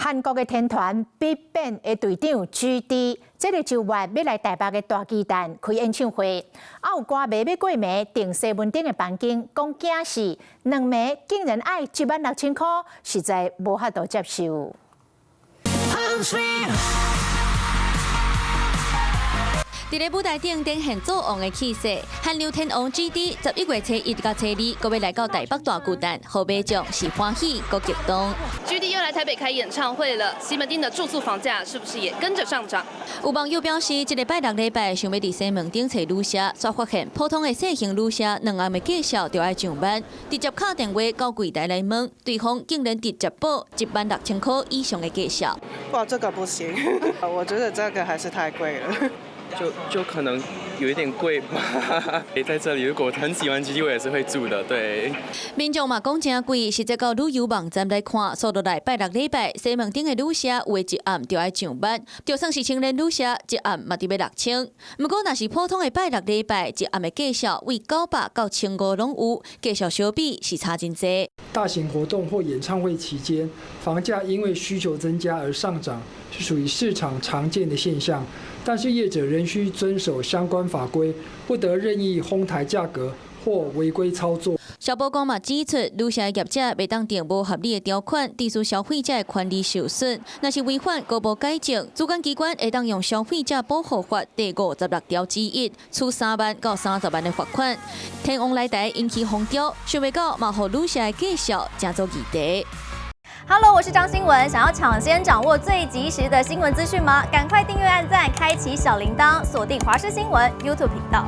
韩国的天团 BigBang 的队长 GD， 这个周末要来台北的大巨蛋开演唱会，有歌迷要过暝订西门町的房间，讲惊喜，2暝竟然爱16000块，实在无法度接受。伫咧舞台顶展现作王的气势，韩流天王 GD 11月初1到初2，搁要来到台北大巨蛋，后尾奖是欢喜搁激动。GD 又来台北开演唱会了，西门町的住宿房价是不是也跟着上涨？有网友表示，这个拜6礼拜想要伫西门町找旅社，却发现普通的小型旅社2暗的介绍就要上班，直接打电话到柜台来问，对方竟然直接报16000块以上的介绍。哇，这个不行，我觉得这个还是太贵了。就可能有一点贵吧。在这里，如果很喜欢GD，我也是会住的。对。民众嘛讲真贵，实际到旅游网站来看，数落来拜6礼拜，西门町的旅社有的1暗就要上班，就算是青年旅社1暗嘛得要6000。不过若是普通的拜6礼拜1暗的介绍，为900到1500拢有，介绍相比是差真多。大型活动或演唱会期间，房价因为需求增加而上涨，是属于市场常见的现象。但是业者仍需遵守相关法规，不得任意哄抬价格或违规操作。消保官嘛指出，旅社业者袂当定无合理的条款，致使消费者的权利受损。若是违反高无改正，主管机关会当用消费者保护法第56条之一，处3万到30万的罚款。天王来台引起风潮，想袂到嘛，互旅社的介绍真做议题。Hello， 我是张新文。想要抢先掌握最及时的新闻资讯吗？赶快订阅、按赞、开启小铃铛，锁定华视新闻 YouTube 频道。